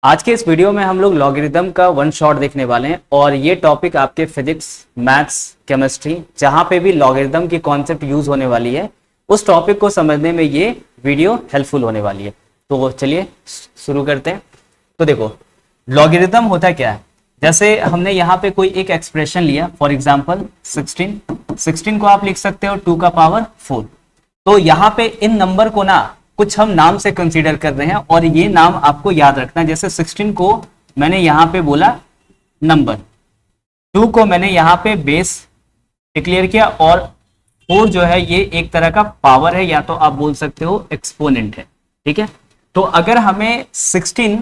आज के इस वीडियो में हम लोग लॉगरिदम का वन शॉट देखने वाले हैं और ये टॉपिक आपके फिजिक्स, मैथ्स, केमिस्ट्री जहां पे भी लॉगरिदम की कॉन्सेप्ट यूज होने वाली है उस टॉपिक को समझने में ये वीडियो हेल्पफुल होने वाली है। तो चलिए शुरू करते हैं। तो देखो लॉगरिदम होता क्या है, जैसे हमने यहाँ पे कोई एक एक्सप्रेशन लिया, फॉर एग्जाम्पल 16 को आप लिख सकते हो 2 का पावर 4। तो यहाँ पे इन नंबर को ना कुछ हम नाम से कंसीडर कर रहे हैं और ये नाम आपको याद रखना है। जैसे 16 को मैंने यहाँ पे बोला नंबर, 2 को मैंने यहाँ पे बेस डिक्लेयर किया और 4 जो है ये एक तरह का पावर है या तो आप बोल सकते हो एक्सपोनेंट है। ठीक है, तो अगर हमें 16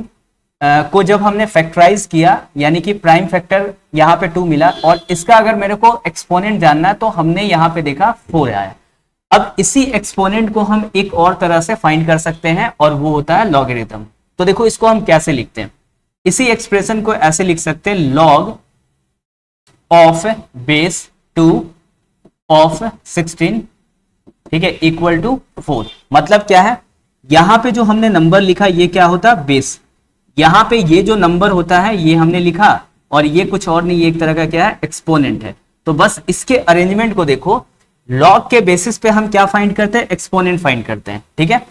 को जब हमने फैक्टराइज किया यानी कि प्राइम फैक्टर यहाँ पे 2 मिला और इसका अगर मेरे को एक्सपोनेंट जानना है तो हमने यहाँ पे देखा 4 आया। अब इसी एक्सपोनेंट को हम एक और तरह से फाइंड कर सकते हैं और वो होता है लॉगरिदम। तो देखो इसको हम कैसे लिखते हैं, इसी एक्सप्रेशन को ऐसे लिख सकते हैं लॉग ऑफ बेस 2 ऑफ 16, ठीक है, इक्वल टू 4। मतलब क्या है, यहां पे जो हमने नंबर लिखा ये क्या होता है, बेस। यहां पे ये जो नंबर होता है ये हमने लिखा और ये कुछ और नहीं, ये एक तरह का क्या है, एक्सपोनेंट है। तो बस इसके अरेंजमेंट को देखो, लॉग के बेसिस पे हम क्या फाइंड करते हैं, एक्सपोनेंट फाइंड करते हैं। ठीक है,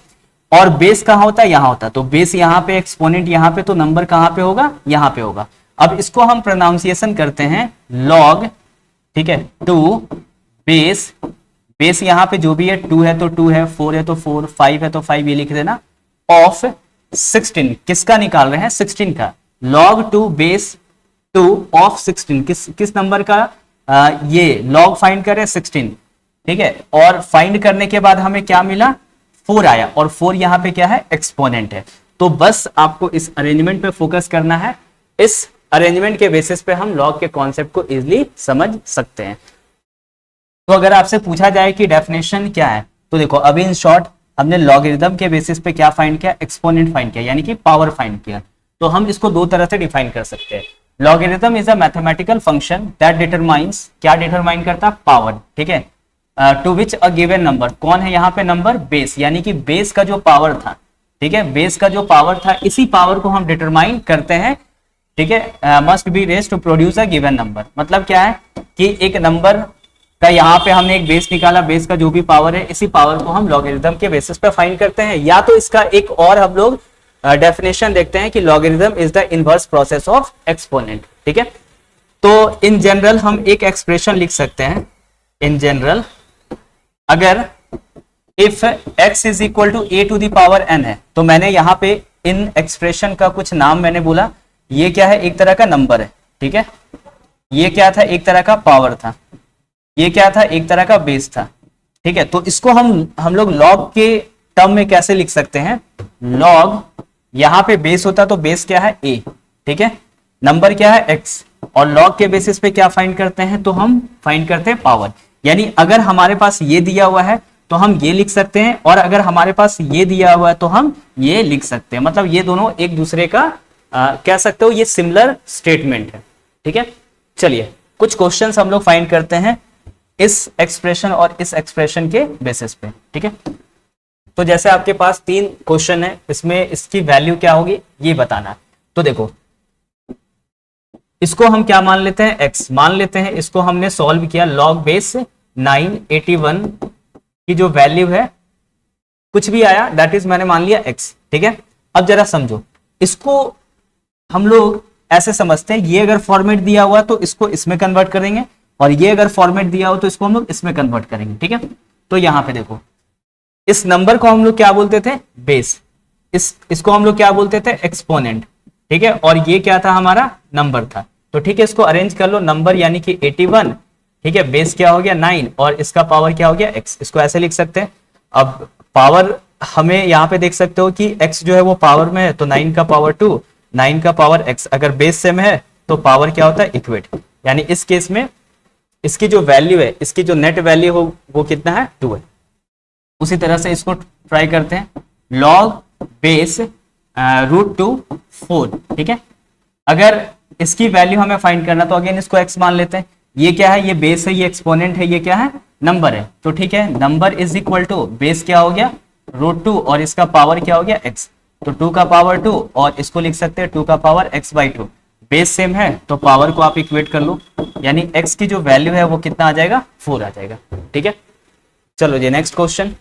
और बेस कहां होता है, यहां होता है। तो बेस यहां पे, एक्सपोनेंट यहां पे, तो नंबर कहां पे होगा, यहां पे होगा। अब इसको हम प्रोनाउंसिएशन करते हैं लॉग, ठीक है, 2 बेस, बेस यहां पे जो भी है 2 है तो 2 है, 4 है तो 4, 5 है तो 5, ये लिख देना, ऑफ 16। किसका निकाल रहे हैं, 16 का। लॉग 2 बेस 2 ऑफ 16, किस नंबर का, ये लॉग फाइंड करें 16। ठीक है, और फाइंड करने के बाद हमें क्या मिला, 4 आया और 4 यहां पे क्या है, एक्सपोनेंट है। तो बस आपको इस अरेंजमेंट पे फोकस करना है। इस अरेंजमेंट के बेसिस पे हम लॉग के कॉन्सेप्ट को इजीली समझ सकते हैं। तो अगर आपसे पूछा जाए कि डेफिनेशन क्या है, तो देखो अभी इन शॉर्ट हमने लॉगरिदम के बेसिस पे क्या फाइंड किया, एक्सपोनेंट फाइंड किया, यानी कि पावर फाइंड किया। तो हम इसको दो तरह से डिफाइन कर सकते हैं। Logarithm is a mathematical function that determines, क्या डिटरमाइन करता, पावर। ठीक है, to which a given number, कौन है यहाँ पे नंबर, बेस, यानी कि बेस का जो पावर था, ठीक है, बेस का जो पावर था इसी पावर को हम डिटरमाइन करते हैं। ठीक है, must be raised to produce a given number. मतलब क्या है कि एक नंबर का यहाँ पे हमने एक बेस निकाला, बेस का जो भी पावर है इसी पावर को हम लॉगरिदम के बेसिस पे फाइंड करते हैं। या तो इसका एक और हम लोग डेफिनेशन देखते हैं कि logarithm is the inverse process of exponent. ठीक है, तो इन जनरल हम एक एक्सप्रेशन लिख सकते हैं, इन जनरल अगर if x is equal to a to the power n है, तो मैंने यहां पे इन एक्सप्रेशन का कुछ नाम मैंने बोला, ये क्या है, एक तरह का नंबर है। ठीक है, ये क्या था, एक तरह का पावर था, ये क्या था, एक तरह का बेस था। ठीक है, तो इसको हम लोग लॉग के टर्म में कैसे लिख सकते हैं, लॉग यहां पे बेस होता तो बेस क्या है, a, ठीक है, नंबर क्या है, x, और लॉग के बेसिस पे क्या फाइंड करते हैं, तो हम फाइंड करते हैं पावर। यानी अगर हमारे पास ये दिया हुआ है तो हम ये लिख सकते हैं और अगर हमारे पास ये दिया हुआ है तो हम ये लिख सकते हैं। मतलब ये दोनों एक दूसरे का कह सकते हो ये सिमिलर स्टेटमेंट है। ठीक है, चलिए कुछ क्वेश्चंस हम लोग फाइंड करते हैं इस एक्सप्रेशन और इस एक्सप्रेशन के बेसिस पे। ठीक है, तो जैसे आपके पास 3 क्वेश्चन है, इसमें इसकी वैल्यू क्या होगी ये बताना है। तो देखो इसको हम क्या मान लेते हैं, x मान लेते हैं। इसको हमने सॉल्व किया, लॉग बेस 981 की जो वैल्यू है कुछ भी आया, दैट इज मैंने मान लिया x। ठीक है, अब जरा समझो, इसको हम लोग ऐसे समझते हैं, ये अगर फॉर्मेट दिया हुआ तो इसको इसमें कन्वर्ट करेंगे और ये अगर फॉर्मेट दिया हो तो इसको हम लोग इसमें कन्वर्ट करेंगे। ठीक है, तो यहां पे देखो इस नंबर को हम लोग क्या बोलते थे, बेस, इसको हम लोग क्या बोलते थे, एक्सपोनेंट। ठीक है, और ये क्या था, हमारा नंबर था। तो ठीक है, इसको अरेंज कर लो, नंबर यानी कि 81, ठीक है, बेस क्या हो गया 9 और इसका पावर क्या हो गया x। इसको ऐसे लिख सकते हैं। अब पावर हमें यहाँ पे देख सकते हो कि x जो है वो पावर में है, तो 9 का पावर 2, 9 का पावर x। अगर बेस सेम है तो पावर क्या होता है, इक्वेट। यानी इस केस में इसकी जो वैल्यू है, इसकी जो नेट वैल्यू हो वो कितना है, 2 है। उसी तरह से इसको ट्राई करते हैं, लॉग बेस √2 4। ठीक है, अगर इसकी वैल्यू हमें फाइंड करना तो अगेन इसको x मान लेते हैं। ये क्या है, ये बेस है, ये एक्सपोनेंट है, ये क्या है, नंबर है। तो ठीक है, number is equal to base क्या हो गया √2 और इसका पावर क्या हो गया x। तो 2 का पावर 2 और इसको लिख सकते हैं 2 का पावर x/2। बेस सेम है तो पावर को आप इक्वेट कर लो, यानी x की जो वैल्यू है वो कितना आ जाएगा, 4 आ जाएगा। ठीक है, चलो जी नेक्स्ट क्वेश्चन।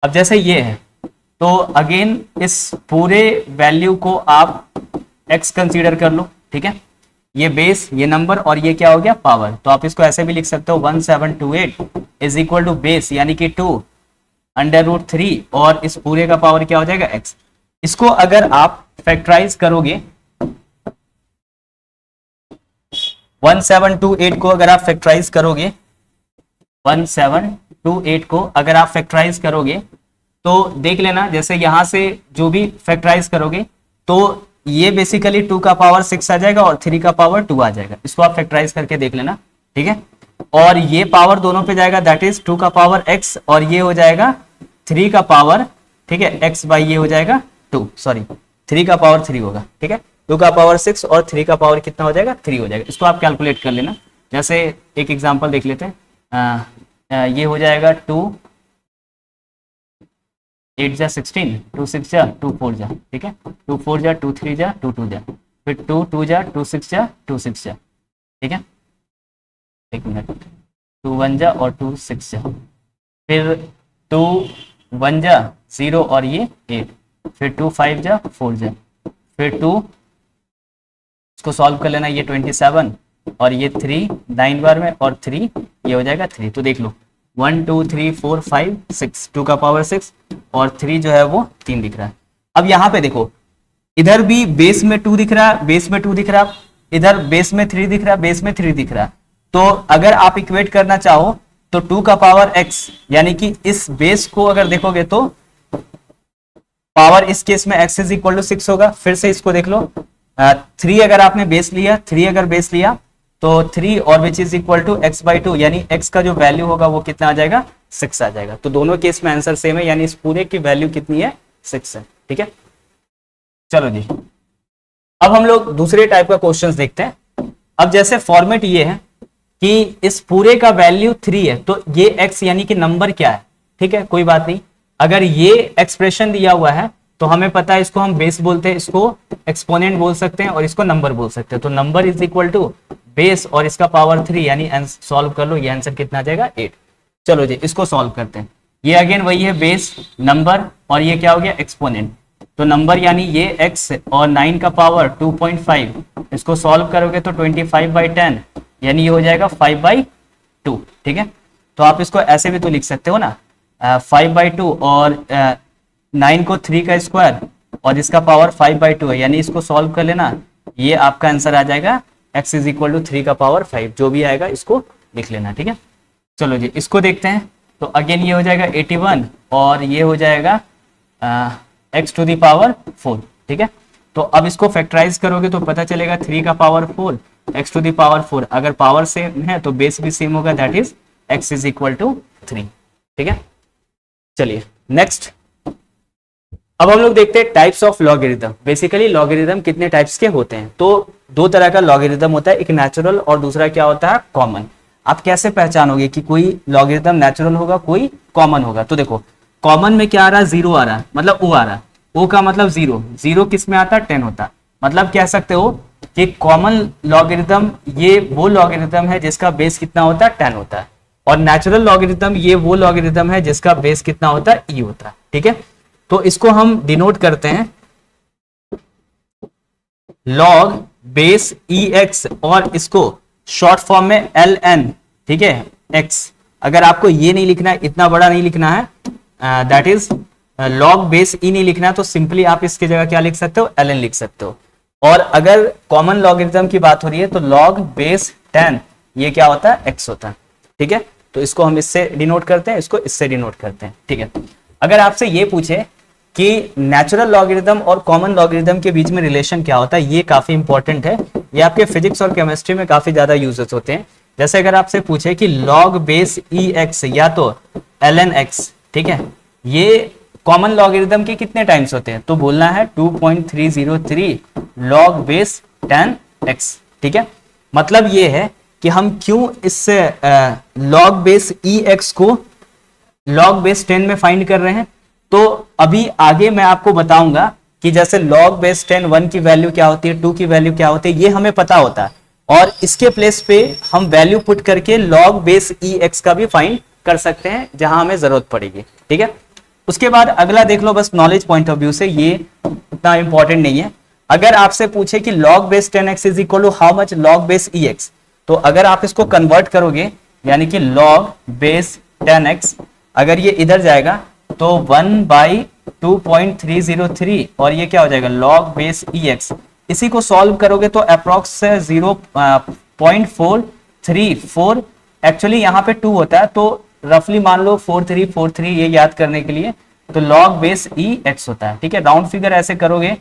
अब जैसे ये है तो अगेन इस पूरे वैल्यू को आप x कंसीडर कर लो। ठीक है, ये बेस, ये नंबर और ये क्या हो गया, पावर। तो आप इसको ऐसे भी लिख सकते हो 1728 इज इक्वल टू बेस यानी कि 2√3 और इस पूरे का पावर क्या हो जाएगा, x। इसको अगर आप फैक्टराइज करोगे 1728 को अगर आप फैक्टराइज करोगे 1728 को अगर आप फैक्टराइज करोगे तो देख लेना, जैसे यहां से जो भी फैक्टराइज करोगे तो ये बेसिकली 2 का पावर 6 आ जाएगा और 3 का पावर 2 आ जाएगा। इसको आप फैक्टराइज करके देख लेना। ठीक है, और ये पावर दोनों पे जाएगा, दैट इज 2 का पावर x और ये हो जाएगा 3 का पावर, ठीक है, x बाई ये हो जाएगा 2, सॉरी 3 का पावर 3 होगा। ठीक है, 2 का पावर 6 और 3 का पावर कितना हो जाएगा, 3 हो जाएगा। इसको आप कैलकुलेट कर लेना। जैसे एक एग्जांपल देख लेते हैं, ये हो जाएगा 2 8 जा 16, 2 6 जा 2 4 जा, ठीक है, 2 4 जा 2 3 जा 2 2 जा, फिर 2 2 जा 2 6 जा 2 6 जा। ठीक है, एक मिनट, 2 1 जा और 2 6 जा, फिर 2 1 जा 0 और ये 8, फिर 2 5 जा 4 जा, फिर 2 इसको सॉल्व कर लेना, ये 27 और ये 3 9 बार में और 3 ये हो जाएगा 3। तो देख लो 1 2 3 4 5 6, 2 का पावर 6 और 3 जो है वो 3 दिख रहा है। अब यहाँ पे देखो, इधर भी बेस में 2 दिख रहा है, बेस में 2 दिख रहा है, इधर बेस में 3 दिख रहा है, बेस में 3 दिख रहा है। तो अगर आप इक्वेट करना चाहो तो 2 का पावर x यानी कि इस बेस को अगर देखोगे तो पावर इस केस में x इज इक्वल टू 6 होगा। फिर से इसको देख लो, 3 अगर आपने बेस लिया, 3 अगर बेस लिया तो 3 और which is equal to x/2 यानी x का जो वैल्यू होगा वो कितना आ जाएगा, 6 आ जाएगा। तो दोनों केस में आंसर सेम है, यानी इस पूरे की वैल्यू कितनी है, 6 है। ठीक है, चलो जी अब हम लोग दूसरे टाइप का क्वेश्चंस देखते हैं। अब जैसे फॉर्मेट ये है कि इस पूरे का वैल्यू 3 है तो ये x यानी कि नंबर क्या है। ठीक है, कोई बात नहीं, अगर ये एक्सप्रेशन दिया हुआ है तो हमें पता है इसको हम बेस बोलते हैं, इसको एक्सपोनेंट बोल सकते हैं और इसको नंबर बोल सकते हैं। तो number is equal to base और इसका पावर 3 यानी सॉल्व कर लो, ये आंसर कितना आ जाएगा, 8। चलो जी इसको सॉल्व करते हैं। ये अगेन वही है, बेस नंबर और ये क्या हो गया, एक्सपोनेंट। तो नंबर यानी ये x और 9 का पावर 2.5, इसको सॉल्व करोगे तो 25/10 यानी ये हो जाएगा 5/2। ठीक है, तो आप इसको ऐसे भी तो लिख सकते हो ना, 5/2 और 9 को 3 का स्क्वायर और इसका पावर 5/2 है, यानी इसको सॉल्व कर लेना, ये आपका आंसर आ जाएगा x इज इक्वल टू 3 का पावर 5, जो भी आएगा इसको लिख लेना। ठीक है, चलो जी इसको देखते हैं। तो अगेन ये हो जाएगा 81 और ये हो जाएगा x टू द पावर 4। ठीक है, तो अब इसको फैक्टराइज करोगे तो पता चलेगा 3 का power 4 x to the power 4, अगर पावर सेम है तो बेस भी सेम होगा, that is x is equal to 3। ठीक है, चलिए नेक्स्ट। अब हम लोग देखते हैं types of logarithm. Basically logarithm कितने टाइप्स के होते हैं, तो 2 तरह का लॉगरिथम होता है, एक नेचुरल और दूसरा क्या होता है, कॉमन। आप कैसे पहचानोगे कि कोई लॉगरिथम नेचुरल होगा, कोई कॉमन होगा। तो देखो कॉमन में क्या आ रहा है, 0 आ रहा है, मतलब o आ रहा है, o का मतलब 0, 0 किस में आता है, 10 होता है। मतलब कह सकते हो कि कॉमन लॉगरिथम ये वो लॉगरिथम है जिसका बेस कितना होता है, 10 होता है, और नेचुरल लॉगरिथम ये वो लॉगरिथम है जिसका बेस कितना होता है, e होता है। ठीक है, तो इसको हम डिनोट करते हैं log बेस ex और इसको शॉर्ट फॉर्म में ln। ठीक है, x, अगर आपको ये नहीं लिखना है, इतना बड़ा नहीं लिखना है, that is log base e नहीं लिखना है, तो सिंपली आप इसकी जगह क्या लिख सकते हो, ln लिख सकते हो। और अगर कॉमन लॉगरिथम की बात हो रही है तो log बेस 10 ये क्या होता है, x होता है। ठीक है, तो इसको हम इससे डिनोट करते हैं, इसको इससे डिनोट करते हैं। ठीक है, अगर आपसे ये पूछे कि नेचुरल लॉगरिथम और कॉमन लॉगरिथम के बीच में रिलेशन क्या होता है, ये काफी इंपॉर्टेंट है, ये आपके फिजिक्स और केमिस्ट्री में काफी ज्यादा यूजेस होते हैं। जैसे अगर आपसे पूछे कि log बेस ex या तो ln x, ठीक है, ये कॉमन लॉगरिथम के कितने टाइम्स होते हैं, तो बोलना है 2.303 log बेस 10x। ठीक है, मतलब ये है कि हम क्यों इससे log बेस ex को log बेस 10 में फाइंड कर रहे हैं, तो अभी आगे मैं आपको बताऊंगा कि जैसे लॉग बेस 10 1 की वैल्यू क्या होती है, 2 की वैल्यू क्या होती है, ये हमें पता होता है और इसके प्लेस पे हम वैल्यू पुट करके लॉग बेस ई एक्स का भी फाइंड कर सकते हैं जहां हमें जरूरत पड़ेगी। ठीक है, उसके बाद अगला देख लो, बस नॉलेज पॉइंट ऑफ व्यू से ये उतना इंपॉर्टेंट नहीं है। अगर आपसे पूछे कि log base 10x is equal to how much log base e x, तो अगर आप इसको कन्वर्ट करोगे यानी कि लॉग बेस 10x अगर ये इधर जाएगा तो 1/2.303 और ये क्या हो जाएगा लॉग बेस ई एक्स। इसी को सॉल्व करोगे तो अप्रोक्स 0.4334 एक्चुअली यहाँ पे 2 होता है तो रफली मान लो 4343 ये याद करने के लिए तो लॉग बेस ई एक्स होता है। ठीक है, राउंड फिगर ऐसे करोगे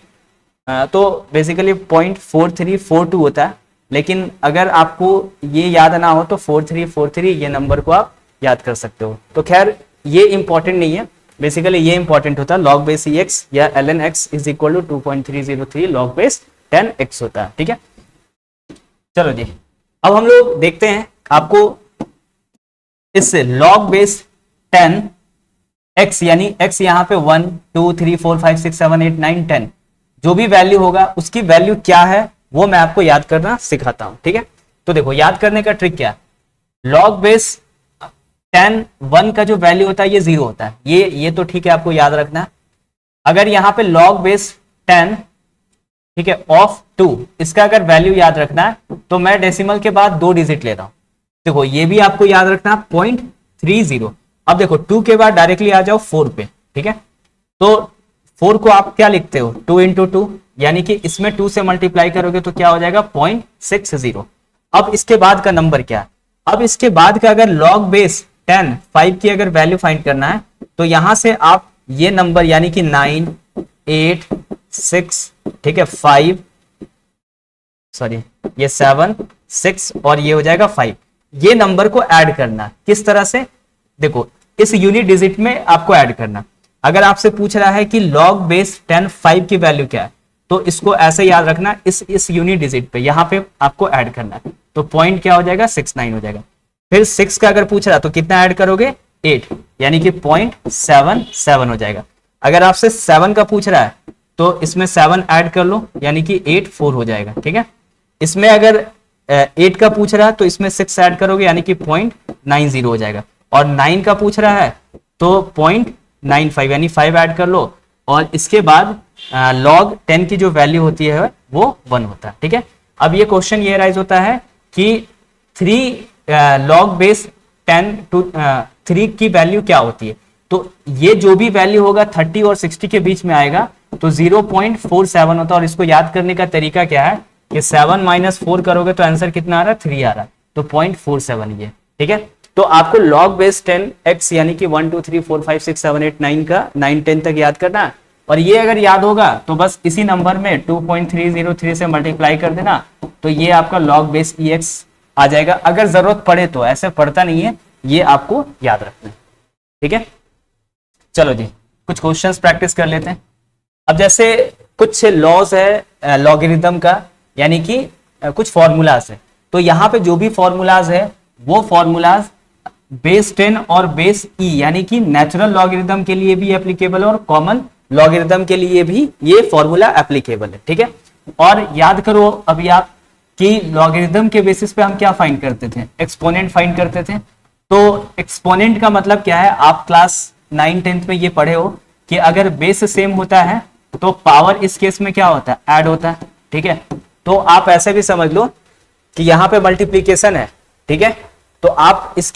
तो बेसिकली 0.4342 होता है, लेकिन अगर आपको ये याद ना हो तो 4343 ये नंबर को आप याद कर सकते हो। तो खैर ये इंपॉर्टेंट नहीं है, बेसिकली ये इंपॉर्टेंट होता है लॉग बेस ई एक्स या ln x is equal to 2.303 log base 10x होता है। ठीक है, चलो जी अब हम लोग देखते हैं आपको इससे लॉग बेस 10x यानी x यहाँ पे 1 2 3 4 5 6 7 8 9 10 जो भी वैल्यू होगा उसकी वैल्यू क्या है वो मैं आपको याद करना सिखाता हूं। ठीक है, तो देखो याद करने का ट्रिक क्या है, लॉग बेस 10 1 का जो वैल्यू होता है ये 0 होता है, ये तो ठीक है आपको याद रखना है। अगर यहाँ पे लॉग बेस 10 ठीक है ऑफ 2 इसका अगर वैल्यू याद रखना है तो मैं डेसिमल के बाद 2 डिजिट ले रहा हूं। देखो ये भी आपको याद रखना है 0.30। अब देखो 2 के बाद डायरेक्टली आ जाओ 4 पे। ठीक है, तो 4 को आप क्या लिखते हो 2 इंटू 2 यानी कि इसमें 2 से मल्टीप्लाई करोगे तो क्या हो जाएगा 0.60। अब इसके बाद का नंबर क्या है, अब इसके बाद का अगर लॉग बेस 10 5 की अगर वैल्यू फाइंड करना है तो यहां से आप ये नंबर यानी कि 9 8 6 ठीक है 5 सॉरी ये 7 6 और ये हो जाएगा 5, ये नंबर को ऐड करना। किस तरह से, देखो इस यूनिट डिजिट में आपको ऐड करना। अगर आपसे पूछ रहा है कि log बेस 10 5 की वैल्यू क्या है तो इसको ऐसे याद रखना, इस यूनिट डिजिट पे यहाँ पे आपको ऐड करना है तो पॉइंट क्या हो जाएगा 69 हो जाएगा। फिर 6 का अगर पूछ रहा तो कितना ऐड करोगे 8 यानी कि 0.77 हो जाएगा। अगर आपसे 7 का पूछ रहा है तो इसमें 7 ऐड कर लो यानी कि 84 हो जाएगा। ठीक है, इसमें अगर 8 का पूछ रहा है तो इसमें 6 ऐड करोगे यानी कि 0.90 हो जाएगा, और 9 का पूछ रहा है तो 0.95 यानी 5 ऐड कर लो, और इसके बाद log 10 की जो वैल्यू होती है वो 1 होता है। ठीक है, अब ये क्वेश्चन ये राइज होता है कि 3 log बेस 10 टू 3 की वैल्यू क्या होती है, तो ये जो भी वैल्यू होगा 30 और 60 के बीच में आएगा तो 0.47 होता है। और इसको याद करने का तरीका क्या है कि 7 - 4 करोगे तो आंसर कितना आ रहा है 3 आ रहा है, तो 0.47 ये। ठीक है, तो आपको log बेस 10x यानी कि 1 2 3 4 5 6 7 8 9 का 9 10 तक याद करना है, और ये अगर याद होगा तो बस इसी नंबर में 2.303 से मल्टीप्लाई कर देना तो ये आपका log बेस ex आ जाएगा। अगर जरूरत पड़े तो, ऐसे पड़ता नहीं है, ये आपको याद रखना है। ठीक है, चलो जी कुछ क्वेश्चंस प्रैक्टिस कर लेते हैं। अब जैसे कुछ लॉज है लॉगरिथम का यानी कि कुछ फॉर्मूलाज है, तो यहाँ पे जो भी फॉर्मूलाज है वो फॉर्मूलाज बेस 10 और बेस ई यानी कि नेचुरल लॉगरिथम के लिए भी एप्लीकेबल है और कॉमन लॉगरिथम के लिए भी ये फॉर्मूला एप्लीकेबल है। ठीक है, और याद करो अभी आप कि लॉगरिथम के बेसिस पे हम क्या फाइंड करते थे, एक्सपोनेंट फाइंड करते थे। तो एक्सपोनेंट का मतलब क्या है, आप क्लास 9 10th में ये पढ़े हो कि अगर बेस सेम होता है तो पावर इस केस में क्या होता है ऐड होता है। ठीक है, तो आप ऐसे भी समझ लो कि यहाँ पे मल्टीप्लीकेशन है। ठीक है, तो आप इस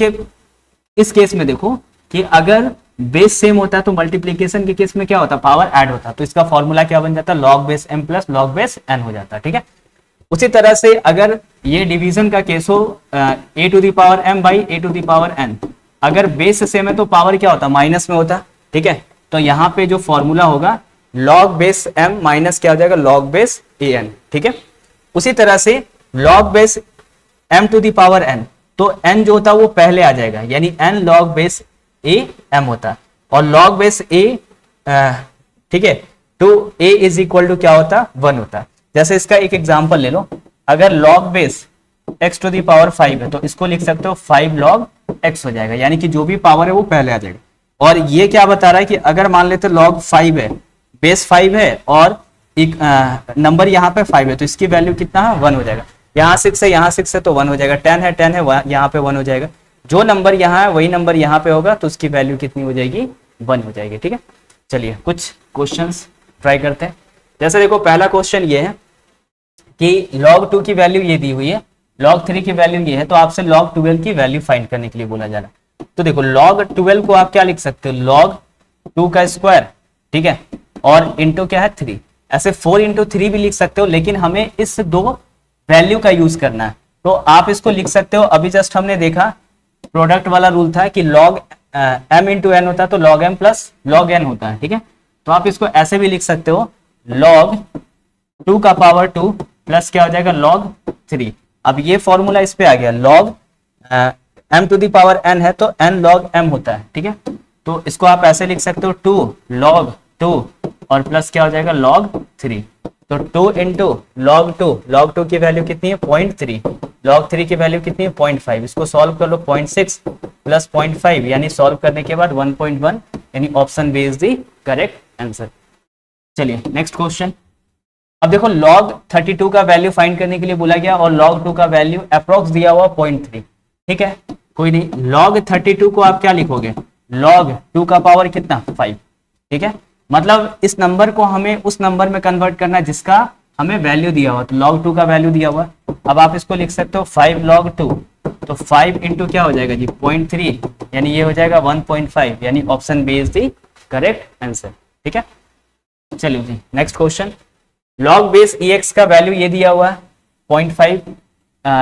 केस में देखो कि अगर बेस सेम होता है तो मल्टीप्लीकेशन के केस में क्या होता है पावर ऐड होता है, तो इसका फॉर्मूला क्या बन जाता है log base m plus log base n हो जाता है। ठीक है, उसी तरह से अगर ये डिवीजन का केस हो a to the power m by a to the power n, अगर बेस सेम है तो पावर क्या होता है माइनस में होता है। ठीक है, तो यहाँ पे जो फॉर्मूला होगा log बेस m माइनस क्या हो जाएगा log बेस an। ठीक है, उसी तरह से log base m to the power n, तो n जो होता है वो पहले आ जाएगा यानी n log base a m होता है, और log बेस a ठीक है तो a इज इक्वल टू क्या होता है 1 होता है। जैसे इसका एक एग्जांपल ले लो, अगर log base x to the power 5 है तो इसको लिख सकते हो 5 log x हो जाएगा, यानी कि जो भी पावर है वो पहले आ जाएगा। और ये क्या बता रहा है कि अगर मान लेते log 5 है बेस 5 है और एक नंबर यहाँ पे 5 है, तो इसकी वैल्यू कितना है 1 हो जाएगा। यहाँ 6 है, यहाँ 6 है तो 1 हो जाएगा। 10 है, 10 है, यहाँ पे 1 हो जाएगा। जो नंबर यहाँ है वही नंबर यहाँ पे होगा, तो उसकी वैल्यू कितनी हो जाएगी 1 हो जाएगी। ठीक है, चलिए कुछ क्वेश्चंस ट्राई करते हैं। जैसे देखो पहला क्वेश्चन ये है कि log 2 की वैल्यू ये दी हुई है, log 3 की वैल्यू ये है, तो आपसे log 12 की वैल्यू फाइंड करने के लिए बोला जा रहा है। तो देखो log 12 को आप क्या लिख सकते हो, log 2 का स्क्वायर, ठीक है, और इंटू क्या है 3, ऐसे 4 इंटू 3 भी लिख सकते हो, लेकिन हमें इस दो वैल्यू का यूज करना है, तो आप इसको लिख सकते हो। अभी जस्ट हमने देखा प्रोडक्ट वाला रूल था कि log m इंटू एन होता है तो log m plus log n होता है। ठीक है, तो आप इसको ऐसे भी लिख सकते हो, log 2 का पावर 2 प्लस क्या हो जाएगा log 3। अब ये फॉर्मूला इस पे आ गया, log m to the power n है तो n log m होता है। ठीक है, तो इसको आप ऐसे लिख सकते हो 2 log 2 और प्लस क्या हो जाएगा log 3। तो 2 इंटू log 2 की वैल्यू कितनी है 0.3, log 3 की वैल्यू कितनी है 0.5। इसको सॉल्व कर लो, 0.6 प्लस 0.5 यानी सॉल्व करने के बाद 1.1, यानी option B is the correct answer. चलिए नेक्स्ट क्वेश्चन। अब देखो log 32 का वैल्यू फाइंड करने के लिए बोला गया और log 2 का वैल्यू अप्रोक्स दिया हुआ 0.3। ठीक है, कोई नहीं, log 32 को आप क्या लिखोगे, log 2 का पावर कितना 5। ठीक है, मतलब इस नंबर को हमें उस नंबर में कन्वर्ट करना है जिसका हमें वैल्यू दिया हुआ, तो log 2 का वैल्यू दिया हुआ। अब आप इसको लिख सकते हो 5 log 2, तो 5 इंटू क्या हो जाएगा जी 0.3, यानी ये हो जाएगा 1.5, यानी option B is the correct answer. ठीक है, चलिए जी next question. log base ex का वैल्यू ये दिया हुआ है 0.5,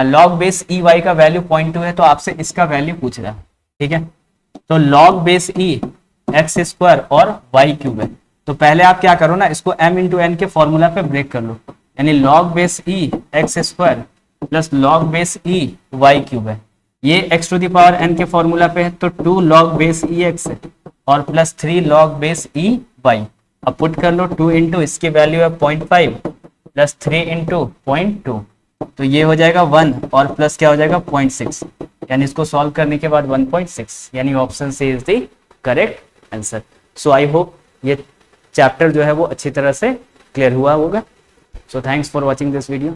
log बेस ey का वैल्यू 0.2 है, तो आपसे इसका वैल्यू पूछ रहा है। ठीक है, तो log base e x square और y क्यूब है, तो पहले आप क्या करो ना, इसको m इंटू एन के फॉर्मूला पे ब्रेक कर लो, यानी log base e x square plus log base e y cube है, ये x to the power n के फॉर्मूला पे है, तो 2 log बेस e x है और plus 3 log base e y। अब पुट कर लो 2 इंटू इसकी वैल्यू है 0.5 प्लस 3 इंटू 0.2, तो ये हो जाएगा 1 और प्लस क्या हो जाएगा 0.6, यानी इसको सॉल्व करने के बाद 1.6, यानी option c is the correct answer. So I hope ये चैप्टर जो है वो अच्छी तरह से क्लियर हुआ होगा। So thanks for watching this video.